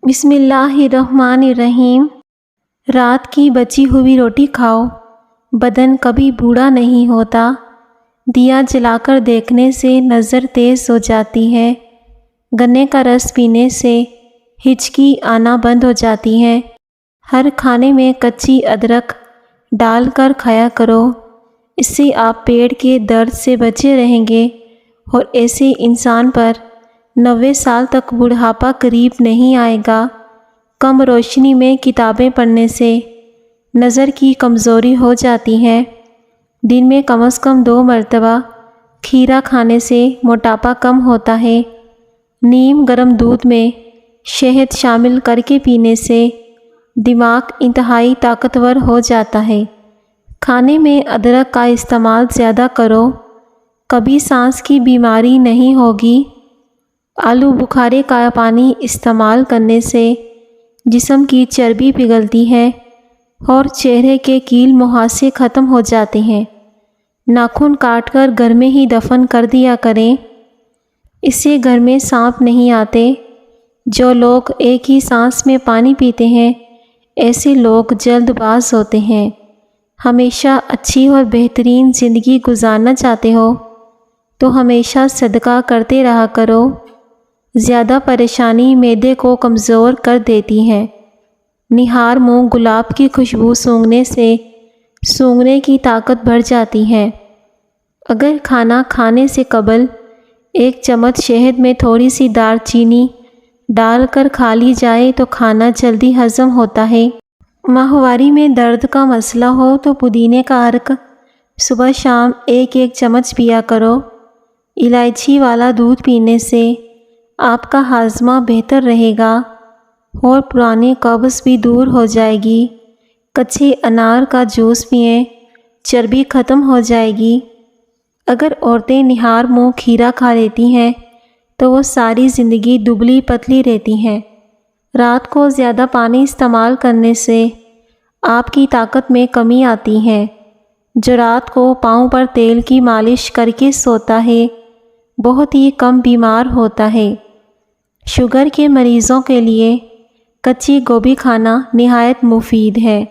بسم اللہ الرحمن الرحیم۔ رات کی بچی ہوئی روٹی کھاؤ، بدن کبھی بوڑھا نہیں ہوتا۔ دیا جلا کر دیکھنے سے نظر تیز ہو جاتی ہے۔ گنے کا رس پینے سے ہچکی آنا بند ہو جاتی ہے۔ ہر کھانے میں کچی ادرک ڈال کر کھایا کرو، اس سے آپ پیٹ کے درد سے بچے رہیں گے اور ایسے انسان پر 90 سال تک بڑھاپا قریب نہیں آئے گا۔ کم روشنی میں کتابیں پڑھنے سے نظر کی کمزوری ہو جاتی ہے۔ دن میں کم از کم 2 مرتبہ کھیرا کھانے سے موٹاپا کم ہوتا ہے۔ نیم گرم دودھ میں شہد شامل کر کے پینے سے دماغ انتہائی طاقتور ہو جاتا ہے۔ کھانے میں ادرک کا استعمال زیادہ کرو، کبھی سانس کی بیماری نہیں ہوگی۔ آلو بخارے کا پانی استعمال کرنے سے جسم کی چربی پگھلتی ہے اور چہرے کے کیل مہاسے ختم ہو جاتے ہیں۔ ناخن کاٹ کر گھر میں ہی دفن کر دیا کریں، اس سے گھر میں سانپ نہیں آتے۔ جو لوگ ایک ہی سانس میں پانی پیتے ہیں، ایسے لوگ جلد باز ہوتے ہیں۔ ہمیشہ اچھی اور بہترین زندگی گزارنا چاہتے ہو تو ہمیشہ صدقہ کرتے رہا کرو۔ زیادہ پریشانی معدے کو کمزور کر دیتی ہے۔ نہار منہ گلاب کی خوشبو سونگھنے سے سونگھنے کی طاقت بڑھ جاتی ہے۔ اگر کھانا کھانے سے قبل 1 چمچ شہد میں تھوڑی سی دار چینی ڈال کر کھا لی جائے تو کھانا جلدی ہضم ہوتا ہے۔ ماہواری میں درد کا مسئلہ ہو تو پودینے کا عرق صبح شام 1 چمچ پیا کرو۔ الائچی والا دودھ پینے سے آپ کا ہاضمہ بہتر رہے گا اور پرانی قبض بھی دور ہو جائے گی۔ کچے انار کا جوس پئیں، چربی ختم ہو جائے گی۔ اگر عورتیں نہار منہ کھیرا کھا لیتی ہیں تو وہ ساری زندگی دبلی پتلی رہتی ہیں۔ رات کو زیادہ پانی استعمال کرنے سے آپ کی طاقت میں کمی آتی ہے۔ جو رات کو پاؤں پر تیل کی مالش کر کے سوتا ہے، بہت ہی کم بیمار ہوتا ہے۔ شوگر کے مریضوں کے لیے کچی گوبھی کھانا نہایت مفید ہے۔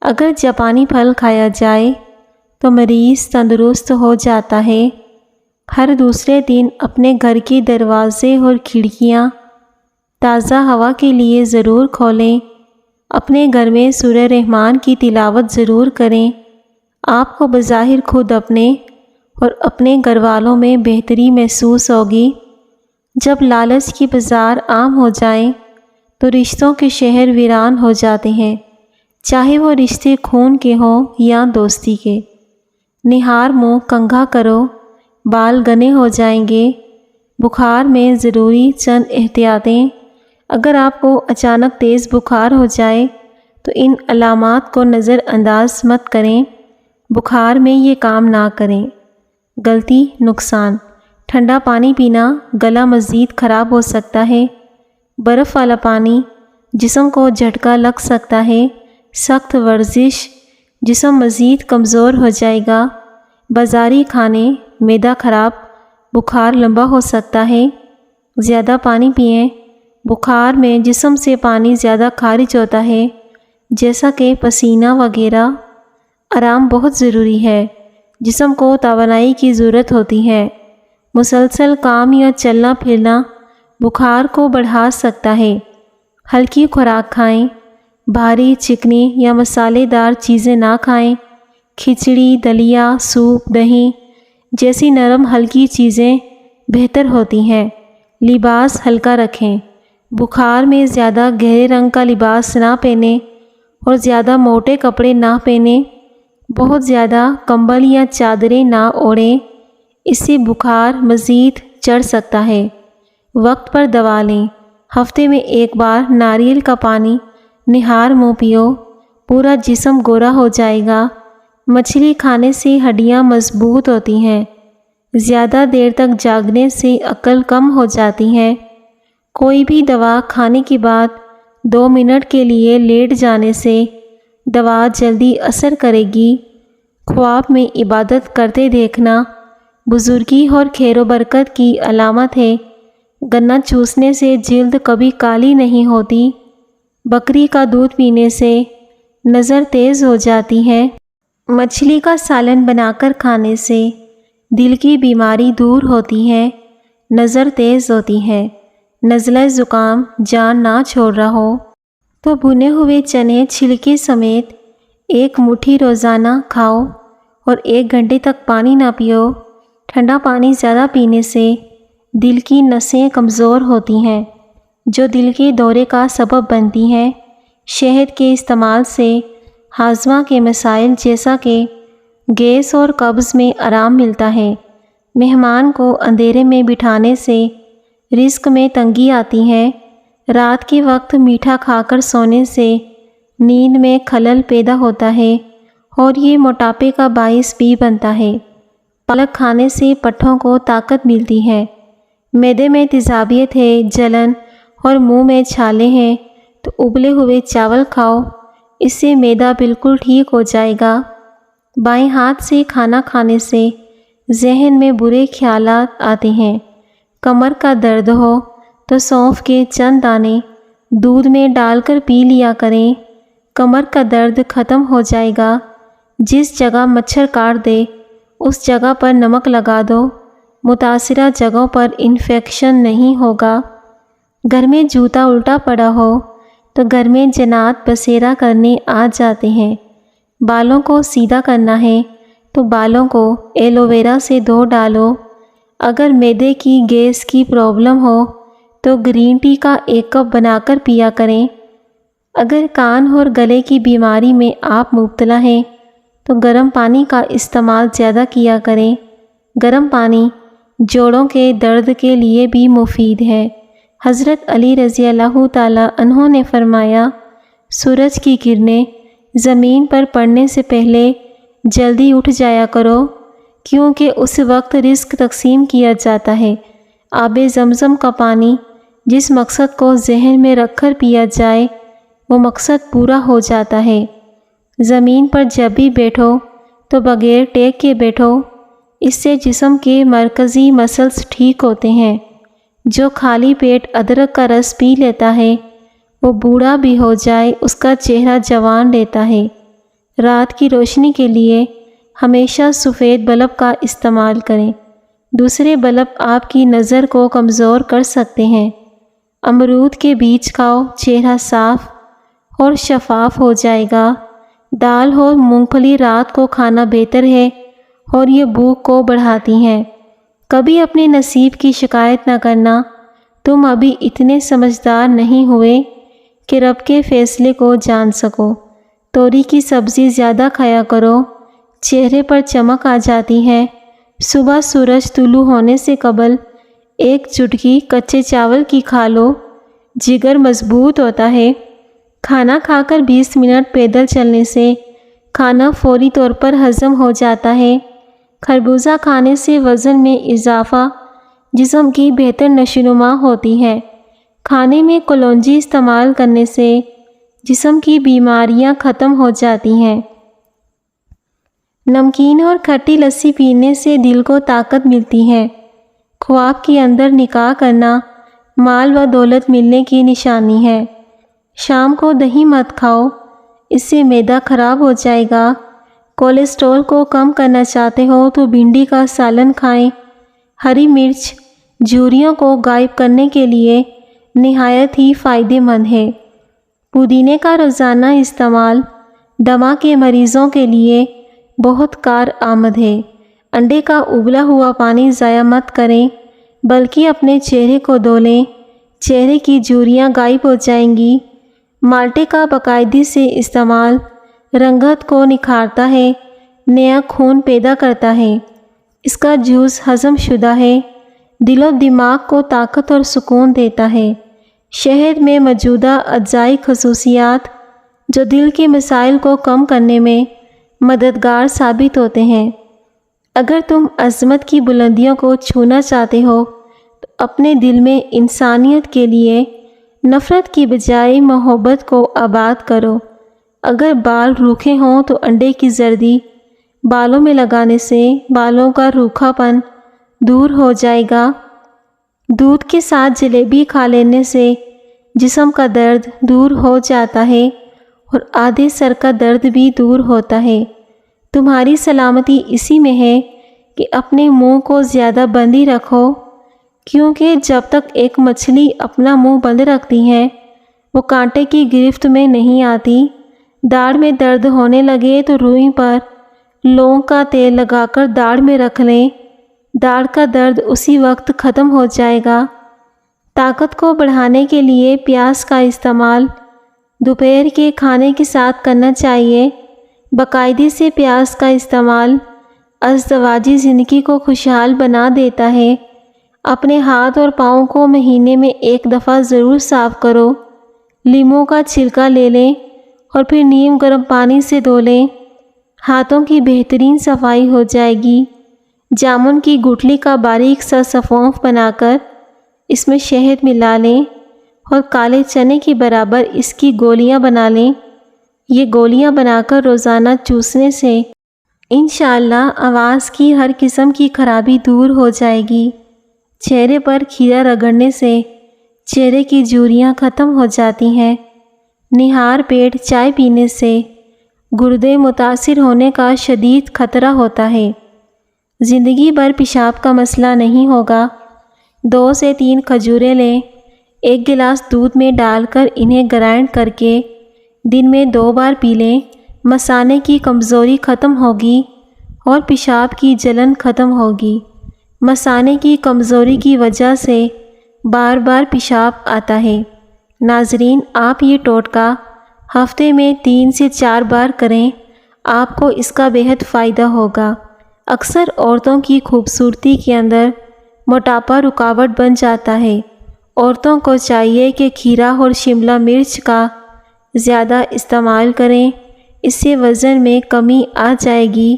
اگر جاپانی پھل کھایا جائے تو مریض تندرست ہو جاتا ہے۔ ہر دوسرے دن اپنے گھر کے دروازے اور کھڑکیاں تازہ ہوا کے لیے ضرور کھولیں۔ اپنے گھر میں سورہ رحمان کی تلاوت ضرور کریں۔ آپ کو بظاہر خود اپنے اور اپنے گھر والوں میں بہتری محسوس ہوگی۔ جب لالچ کی بازار عام ہو جائیں تو رشتوں کے شہر ویران ہو جاتے ہیں، چاہے وہ رشتے خون کے ہوں یا دوستی کے۔ نہار منہ کنگھا کرو، بال گھنے ہو جائیں گے۔ بخار میں ضروری چند احتیاطیں۔ اگر آپ کو اچانک تیز بخار ہو جائے تو ان علامات کو نظر انداز مت کریں۔ بخار میں یہ کام نہ کریں۔ غلطی نقصان: ٹھنڈا پانی پینا گلا مزید خراب ہو سکتا ہے۔ برف والا پانی جسم کو جھٹکا لگ سکتا ہے۔ سخت ورزش: جسم مزید کمزور ہو جائے گا۔ بازاری کھانے معدہ خراب، بخار لمبا ہو سکتا ہے۔ زیادہ پانی پئیں۔ بخار میں جسم سے پانی زیادہ خارج ہوتا ہے، جیسا کہ پسینہ وغیرہ۔ آرام بہت ضروری ہے، جسم کو توانائی کی ضرورت ہوتی ہے۔ مسلسل کام یا چلنا پھرنا بخار کو بڑھا سکتا ہے۔ ہلکی خوراک کھائیں، بھاری چکنی یا مسالے دار چیزیں نہ کھائیں۔ کھچڑی، دلیا، سوپ، دہی جیسی نرم ہلکی چیزیں بہتر ہوتی ہیں۔ لباس ہلکا رکھیں۔ بخار میں زیادہ گہرے رنگ کا لباس نہ پہنیں اور زیادہ موٹے کپڑے نہ پہنیں۔ بہت زیادہ کمبل یا چادریں نہ اوڑھیں، اس سے بخار مزید چڑھ سکتا ہے۔ وقت پر دوا لیں۔ ہفتے میں 1 بار ناریل کا پانی نہار منہ پیو، پورا جسم گورا ہو جائے گا۔ مچھلی کھانے سے ہڈیاں مضبوط ہوتی ہیں۔ زیادہ دیر تک جاگنے سے عقل کم ہو جاتی ہے۔ کوئی بھی دوا کھانے کے بعد 2 منٹ کے لیے لیٹ جانے سے دوا جلدی اثر کرے گی۔ خواب میں عبادت کرتے دیکھنا بزرگی اور خیر و برکت کی علامت ہے۔ گنا چوسنے سے جلد کبھی کالی نہیں ہوتی، بکری کا دودھ پینے سے نظر تیز ہو جاتی ہے، مچھلی کا سالن بنا کر کھانے سے دل کی بیماری دور ہوتی ہے، نظر تیز ہوتی ہے، نزلہ زکام جان نہ چھوڑ رہا ہو تو بھنے ہوئے چنے چھلکے سمیت 1 مٹھی روزانہ کھاؤ اور 1 گھنٹے تک پانی نہ پیو۔ ٹھنڈا پانی زیادہ پینے سے دل کی نسیں کمزور ہوتی ہیں جو دل کے دورے کا سبب بنتی ہیں۔ شہد کے استعمال سے ہاضمہ کے مسائل جیسا کہ گیس اور قبض میں آرام ملتا ہے۔ مہمان کو اندھیرے میں بٹھانے سے رزق میں تنگی آتی ہے۔ رات کے وقت میٹھا کھا کر سونے سے نیند میں خلل پیدا ہوتا ہے اور یہ موٹاپے کا باعث بھی بنتا ہے۔ پالک کھانے سے پٹھوں کو طاقت ملتی ہے۔ معدے میں تیزابیت ہے، جلن اور منہ میں چھالے ہیں تو ابلے ہوئے چاول کھاؤ، اس سے معدہ بالکل ٹھیک ہو جائے گا۔ بائیں ہاتھ سے کھانا کھانے سے ذہن میں برے خیالات آتے ہیں۔ کمر کا درد ہو تو سونف کے چند دانے دودھ میں ڈال کر پی لیا کریں، کمر کا درد ختم ہو جائے گا۔ جس جگہ مچھر کاٹ دے اس جگہ پر نمک لگا دو، متاثرہ جگہوں پر انفیکشن نہیں ہوگا۔ گھر میں جوتا الٹا پڑا ہو تو گھر میں جنات بسیرا کرنے آ جاتے ہیں۔ بالوں کو سیدھا کرنا ہے تو بالوں کو ایلو ویرا سے دھو ڈالو۔ اگر معدے کی گیس کی پرابلم ہو تو گرین ٹی کا 1 کپ بنا کر پیا کریں۔ اگر کان اور گلے کی بیماری میں آپ مبتلا ہیں تو گرم پانی کا استعمال زیادہ کیا کریں۔ گرم پانی جوڑوں کے درد کے لیے بھی مفید ہے۔ حضرت علی رضی اللہ تعالیٰ عنہ نے فرمایا، سورج کی کرنیں زمین پر پڑنے سے پہلے جلدی اٹھ جایا کرو کیونکہ اس وقت رزق تقسیم کیا جاتا ہے۔ آب زمزم کا پانی جس مقصد کو ذہن میں رکھ کر پیا جائے وہ مقصد پورا ہو جاتا ہے۔ زمین پر جب بھی بیٹھو تو بغیر ٹیک کے بیٹھو، اس سے جسم کے مرکزی مسلز ٹھیک ہوتے ہیں۔ جو خالی پیٹ ادرک کا رس پی لیتا ہے وہ بوڑھا بھی ہو جائے اس کا چہرہ جوان رہتا ہے۔ رات کی روشنی کے لیے ہمیشہ سفید بلب کا استعمال کریں، دوسرے بلب آپ کی نظر کو کمزور کر سکتے ہیں۔ امرود کے بیج کھاؤ، چہرہ صاف اور شفاف ہو جائے گا۔ دال اور مونگ پھلی رات کو کھانا بہتر ہے اور یہ بھوک کو بڑھاتی ہیں۔ کبھی اپنے نصیب کی شکایت نہ کرنا، تم ابھی اتنے سمجھدار نہیں ہوئے کہ رب کے فیصلے کو جان سکو۔ توری کی سبزی زیادہ کھایا کرو، چہرے پر چمک آ جاتی ہے۔ صبح سورج طلوع ہونے سے قبل 1 چٹکی کچے چاول کی کھا لو، جگر مضبوط ہوتا ہے۔ کھانا کھا کر 20 منٹ پیدل چلنے سے کھانا فوری طور پر ہضم ہو جاتا ہے۔ خربوزہ کھانے سے وزن میں اضافہ، جسم کی بہتر نشوونما ہوتی ہے۔ کھانے میں کلونجی استعمال کرنے سے جسم کی بیماریاں ختم ہو جاتی ہیں۔ نمکین اور کھٹی لسی پینے سے دل کو طاقت ملتی ہے۔ خواب کے اندر نکاح کرنا مال و دولت ملنے کی نشانی ہے۔ شام کو دہی مت کھاؤ، اس سے معدہ خراب ہو جائے گا۔ کولیسٹرول کو کم کرنا چاہتے ہو تو بھنڈی کا سالن کھائیں۔ ہری مرچ جھریوں کو غائب کرنے کے لیے نہایت ہی فائدہ مند ہے۔ پودینے کا روزانہ استعمال دمہ کے مریضوں کے لیے بہت کارآمد ہے۔ انڈے کا ابلا ہوا پانی ضائع مت کریں بلکہ اپنے چہرے کو دھو لیں، چہرے کی جھریاں غائب ہو جائیں گی۔ مالٹے کا باقاعدگی سے استعمال رنگت کو نکھارتا ہے، نیا خون پیدا کرتا ہے۔ اس کا جوس ہضم شدہ ہے، دل و دماغ کو طاقت اور سکون دیتا ہے۔ شہد میں موجودہ اجزائی خصوصیات جو دل کے مسائل کو کم کرنے میں مددگار ثابت ہوتے ہیں۔ اگر تم عظمت کی بلندیوں کو چھونا چاہتے ہو تو اپنے دل میں انسانیت کے لیے نفرت کی بجائے محبت کو آباد کرو۔ اگر بال روکھے ہوں تو انڈے کی زردی بالوں میں لگانے سے بالوں کا روکھا پن دور ہو جائے گا۔ دودھ کے ساتھ جلیبی کھا لینے سے جسم کا درد دور ہو جاتا ہے اور آدھے سر کا درد بھی دور ہوتا ہے۔ تمہاری سلامتی اسی میں ہے کہ اپنے منہ کو زیادہ بند ہی رکھو، کیونکہ جب تک ایک مچھلی اپنا منہ بند رکھتی ہے وہ کانٹے کی گرفت میں نہیں آتی۔ داڑھ میں درد ہونے لگے تو روئی پر لونگ کا تیل لگا کر داڑھ میں رکھ لیں، داڑھ کا درد اسی وقت ختم ہو جائے گا۔ طاقت کو بڑھانے کے لیے پیاز کا استعمال دوپہر کے کھانے کے ساتھ کرنا چاہیے۔ باقاعدگی سے پیاز کا استعمال ازدواجی زندگی کو خوشحال بنا دیتا ہے۔ اپنے ہاتھ اور پاؤں کو مہینے میں ایک دفعہ ضرور صاف کرو۔ لیموں کا چھلکا لے لیں اور پھر نیم گرم پانی سے دھو لیں، ہاتھوں کی بہترین صفائی ہو جائے گی۔ جامن کی گٹلی کا باریک سا سفونف بنا کر اس میں شہد ملا لیں اور کالے چنے کے برابر اس کی گولیاں بنا لیں۔ یہ گولیاں بنا کر روزانہ چوسنے سے انشاءاللہ آواز کی ہر قسم کی خرابی دور ہو جائے گی۔ چہرے پر کھیرا رگڑنے سے چہرے کی جھریاں ختم ہو جاتی ہیں۔ نہار پیٹ چائے پینے سے گردے متاثر ہونے کا شدید خطرہ ہوتا ہے۔ زندگی بھر پیشاب کا مسئلہ نہیں ہوگا۔ 2 سے 3 کھجوریں لیں، 1 گلاس دودھ میں ڈال کر انہیں گرائنڈ کر کے دن میں 2 بار پی لیں۔ مثانے کی کمزوری ختم ہوگی اور پیشاب کی جلن ختم ہوگی۔ مثانے کی کمزوری کی وجہ سے بار بار پیشاب آتا ہے۔ ناظرین، آپ یہ ٹوٹکا ہفتے میں 3 سے 4 بار کریں، آپ کو اس کا بہت فائدہ ہوگا۔ اکثر عورتوں کی خوبصورتی کے اندر موٹاپا رکاوٹ بن جاتا ہے۔ عورتوں کو چاہیے کہ کھیرا اور شملہ مرچ کا زیادہ استعمال کریں، اس سے وزن میں کمی آ جائے گی۔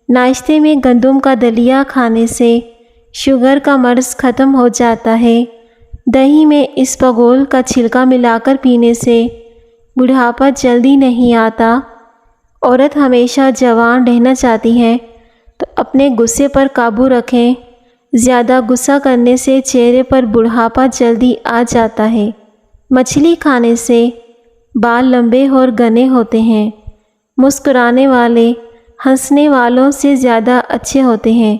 ناشتے میں گندم کا دلیا کھانے سے شوگر کا مرض ختم ہو جاتا ہے۔ دہی میں اسپغول کا چھلکا ملا کر پینے سے بڑھاپا جلدی نہیں آتا۔ عورت ہمیشہ جوان رہنا چاہتی ہے تو اپنے غصے پر قابو رکھیں۔ زیادہ غصہ کرنے سے چہرے پر بڑھاپا جلدی آ جاتا ہے۔ مچھلی کھانے سے بال لمبے اور گھنے ہوتے ہیں۔ مسکرانے والے ہنسنے والوں سے زیادہ اچھے ہوتے ہیں۔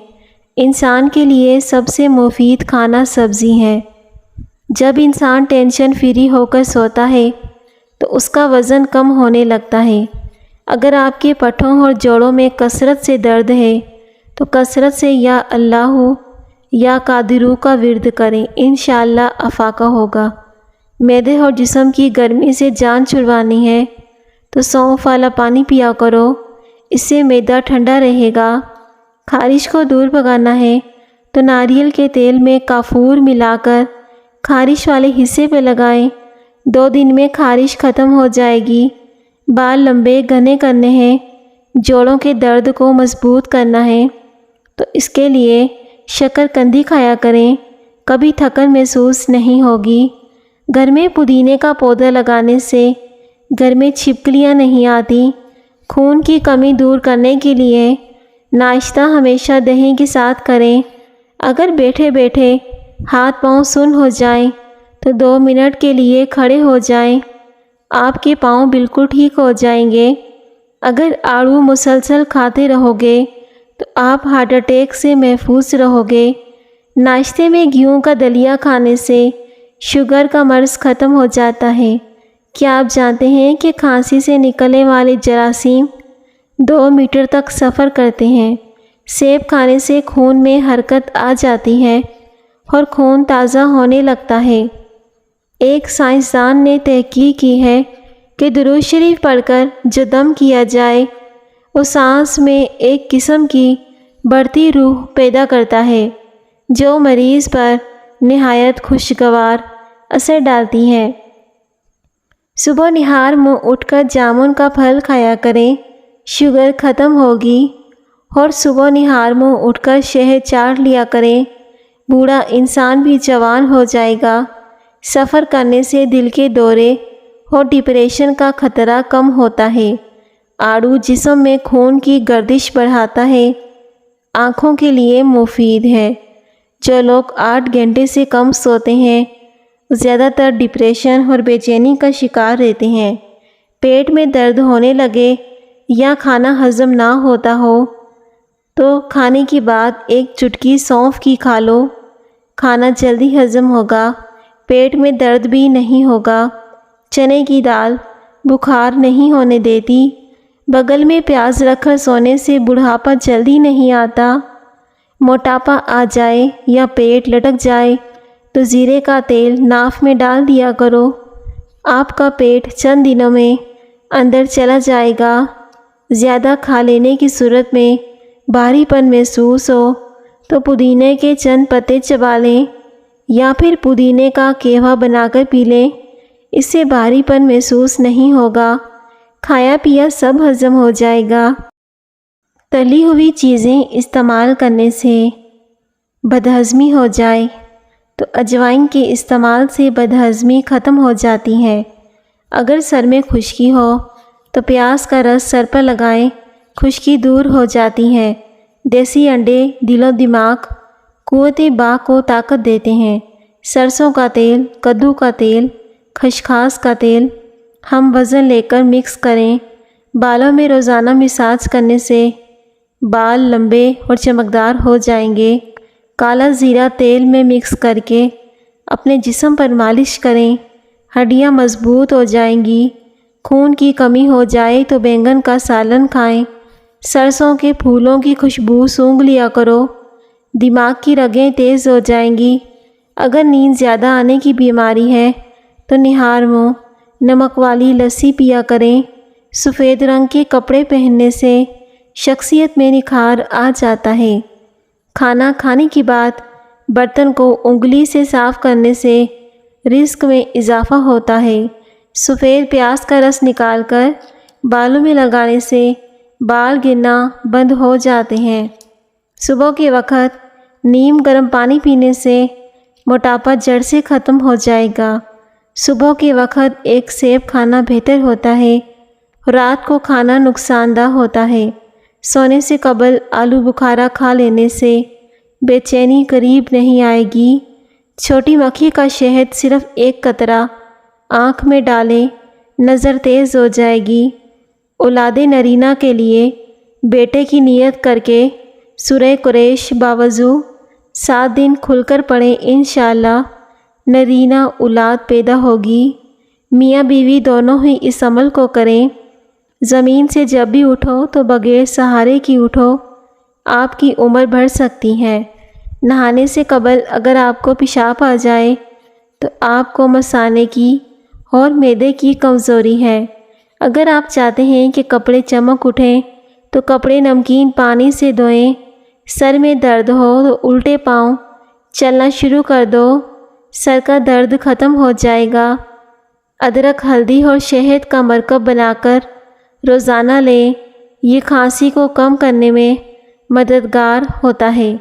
انسان کے لیے سب سے مفید کھانا سبزی ہے۔ جب انسان ٹینشن فری ہو کر سوتا ہے تو اس کا وزن کم ہونے لگتا ہے۔ اگر آپ کے پٹھوں اور جوڑوں میں کثرت سے درد ہے تو کثرت سے یا اللہ یا قادرو کا ورد کریں، انشاءاللہ افاقہ ہوگا۔ معدے اور جسم کی گرمی سے جان چھڑوانی ہے تو سونف والا پانی پیا کرو، اس سے معدہ ٹھنڈا رہے گا۔ خارش کو دور بھگانا ہے تو ناریل کے تیل میں کافور ملا کر خارش والے حصے پہ لگائیں، 2 دن میں خارش ختم ہو جائے گی۔ بال لمبے گھنے کرنے ہیں، جوڑوں کے درد کو مضبوط کرنا ہے تو اس کے لیے شکر قندی کھایا کریں، کبھی تھکن محسوس نہیں ہوگی۔ گھر میں پودینے کا پودا لگانے سے گھر میں چھپکلیاں نہیں آتی۔ خون کی کمی دور کرنے کے لیے ناشتہ ہمیشہ دہی کے ساتھ کریں۔ اگر بیٹھے بیٹھے ہاتھ پاؤں سن ہو جائیں تو 2 منٹ کے لیے کھڑے ہو جائیں، آپ کے پاؤں بالکل ٹھیک ہو جائیں گے۔ اگر آڑو مسلسل کھاتے رہو گے تو آپ ہارٹ اٹیک سے محفوظ رہو گے۔ ناشتے میں گیہوں کا دلیا کھانے سے شوگر کا مرض ختم ہو جاتا ہے۔ کیا آپ جانتے ہیں کہ کھانسی سے نکلنے والے جراثیم 2 میٹر تک سفر کرتے ہیں؟ سیب کھانے سے خون میں حرکت آ جاتی ہے اور خون تازہ ہونے لگتا ہے۔ ایک سائنسدان نے تحقیق کی ہے کہ درود شریف پڑھ کر جو دم کیا جائے وہ سانس میں ایک قسم کی بڑھتی روح پیدا کرتا ہے جو مریض پر نہایت خوشگوار اثر ڈالتی ہے۔ صبح نہار منہ اٹھ کر جامن کا پھل کھایا کریں، شوگر ختم ہوگی۔ اور صبح نہار منہ اٹھ کر شہد چاٹ لیا کریں، بوڑھا انسان بھی جوان ہو جائے گا۔ سفر کرنے سے دل کے دورے اور ڈپریشن کا خطرہ کم ہوتا ہے۔ آڑو جسم میں خون کی گردش بڑھاتا ہے، آنکھوں کے لیے مفید ہے۔ جو لوگ 8 گھنٹے سے کم سوتے ہیں زیادہ تر ڈپریشن اور بے چینی کا شکار رہتے ہیں۔ پیٹ میں درد ہونے لگے یا کھانا ہضم نہ ہوتا ہو تو کھانے کے بعد ایک چٹکی سونف کی کھا لو، کھانا جلدی ہضم ہوگا، پیٹ میں درد بھی نہیں ہوگا۔ چنے کی دال بخار نہیں ہونے دیتی، بغل میں پیاز رکھ کر سونے سے بڑھاپا جلدی نہیں آتا۔ موٹاپا آ جائے یا پیٹ لٹک جائے تو زیرے کا تیل ناف میں ڈال دیا کرو، آپ کا پیٹ چند دنوں میں اندر چلا جائے گا۔ زیادہ کھا لینے کی صورت میں بھاری پن محسوس ہو تو پودینے کے چند پتے چبا لیں یا پھر پودینے کا قہوہ بنا کر پی لیں، اس سے بھاری پن محسوس نہیں ہوگا، کھایا پیا سب ہضم ہو جائے گا۔ تلی ہوئی چیزیں استعمال کرنے سے بدہضمی ہو جائے تو اجوائن کے استعمال سے بدہضمی ختم ہو جاتی ہے۔ اگر سر میں خشکی ہو تو پیاز کا رس سر پر لگائیں، خشکی دور ہو جاتی ہے۔ دیسی انڈے دل و دماغ قوت باہ کو طاقت دیتے ہیں۔ سرسوں کا تیل، کدو کا تیل، خسخاس کا تیل ہم وزن لے کر مکس کریں، بالوں میں روزانہ مساج کرنے سے بال لمبے اور چمکدار ہو جائیں گے۔ کالا زیرہ تیل میں مکس کر کے اپنے جسم پر مالش کریں، ہڈیاں مضبوط ہو جائیں گی۔ خون کی کمی ہو جائے تو بینگن کا سالن کھائیں، سرسوں کے پھولوں کی خوشبو سونگھ لیا کرو، دماغ کی رگیں تیز ہو جائیں گی۔ اگر نیند زیادہ آنے کی بیماری ہے تو نہار منہ نمک والی لسی پیا کریں۔ سفید رنگ کے کپڑے پہننے سے شخصیت میں نکھار آ جاتا ہے۔ کھانا کھانے کے بعد برتن کو انگلی سے صاف کرنے سے رزق میں اضافہ ہوتا ہے۔ سفید پیاز کا رس نکال کر بالوں میں لگانے سے بال گرنا بند ہو جاتے ہیں۔ صبح کے وقت نیم گرم پانی پینے سے موٹاپا جڑ سے ختم ہو جائے گا۔ صبح کے وقت ایک سیب کھانا بہتر ہوتا ہے، رات کو کھانا نقصان دہ ہوتا ہے۔ سونے سے قبل آلو بخارا کھا لینے سے بے چینی قریب نہیں آئے گی۔ چھوٹی مکھی کا شہد صرف ایک قطرہ آنکھ میں ڈالیں، نظر تیز ہو جائے گی۔ اولاد نرینہ کے لیے بیٹے کی نیت کر کے سورہ قریش باوضو 7 دن کھل کر پڑھیں، انشاءاللہ نرینہ اولاد پیدا ہوگی۔ میاں بیوی دونوں ہی اس عمل کو کریں۔ زمین سے جب بھی اٹھو تو بغیر سہارے کی اٹھو، آپ کی عمر بڑھ سکتی ہے۔ نہانے سے قبل اگر آپ کو پیشاب آ جائے تو آپ کو مثانے کی اور معدے کی کمزوری ہے۔ اگر آپ چاہتے ہیں کہ کپڑے چمک اٹھیں تو کپڑے نمکین پانی سے دھوئیں۔ سر میں درد ہو تو الٹے پاؤں چلنا شروع کر دو، سر کا درد ختم ہو جائے گا۔ ادرک، ہلدی اور شہد کا مرکب بنا کر روزانہ لیں، یہ کھانسی کو کم کرنے میں مددگار ہوتا ہے۔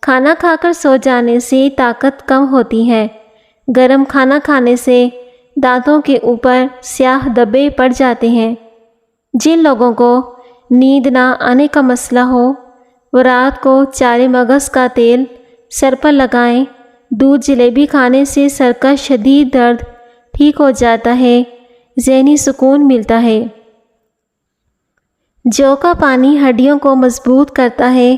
کھانا کھا کر سو جانے سے طاقت کم ہوتی ہے۔ گرم کھانا کھانے سے دانتوں کے اوپر سیاہ دبے پڑ جاتے ہیں۔ جن لوگوں کو نیند نہ آنے کا مسئلہ ہو وہ رات کو چارے مغز کا تیل سر پر لگائیں۔ دودھ جلیبی کھانے سے سر کا شدید درد ٹھیک ہو جاتا ہے، ذہنی سکون ملتا ہے۔ جو کا پانی ہڈیوں کو مضبوط کرتا ہے۔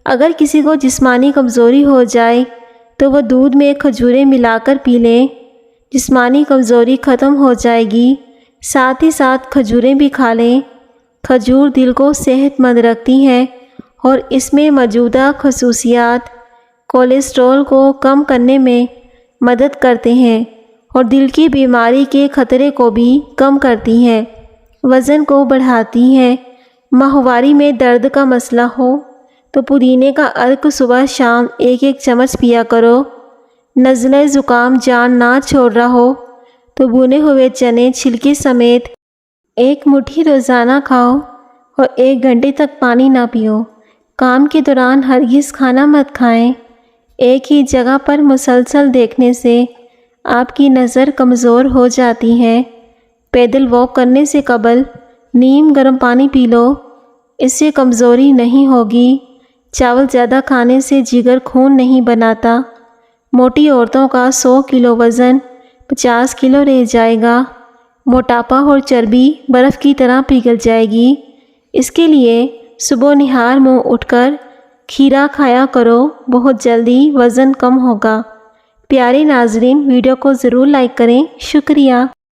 اگر کسی کو جسمانی کمزوری ہو جائے تو وہ دودھ میں کھجوریں ملا کر پی لیں، جسمانی کمزوری ختم ہو جائے گی۔ ساتھ ہی ساتھ کھجوریں بھی کھا لیں۔ کھجور دل کو صحت مند رکھتی ہے اور اس میں موجودہ خصوصیات کولیسٹرول کو کم کرنے میں مدد کرتے ہیں اور دل کی بیماری کے خطرے کو بھی کم کرتی ہیں، وزن کو بڑھاتی ہیں۔ ماہواری میں درد کا مسئلہ ہو تو پودینے کا عرق صبح شام 1 چمچ پیا کرو۔ نزلہ زکام جان نہ چھوڑ رہا ہو تو بھنے ہوئے چنے چھلکے سمیت 1 مٹھی روزانہ کھاؤ اور 1 گھنٹے تک پانی نہ پیو۔ کام کے دوران ہرگز کھانا مت کھائیں۔ ایک ہی جگہ پر مسلسل دیکھنے سے آپ کی نظر کمزور ہو جاتی ہے۔ پیدل واک کرنے سے قبل نیم گرم پانی پی لو، اس سے کمزوری نہیں ہوگی۔ چاول زیادہ کھانے سے جگر خون نہیں بناتا۔ موٹی عورتوں کا 100 کلو وزن 50 کلو رہ جائے گا۔ موٹاپا اور چربی برف کی طرح پگھل جائے گی۔ اس کے لیے صبح نہار منہ اٹھ کر کھیرا کھایا کرو، بہت جلدی وزن کم ہوگا۔ پیارے ناظرین، ویڈیو کو ضرور لائک کریں۔ شکریہ۔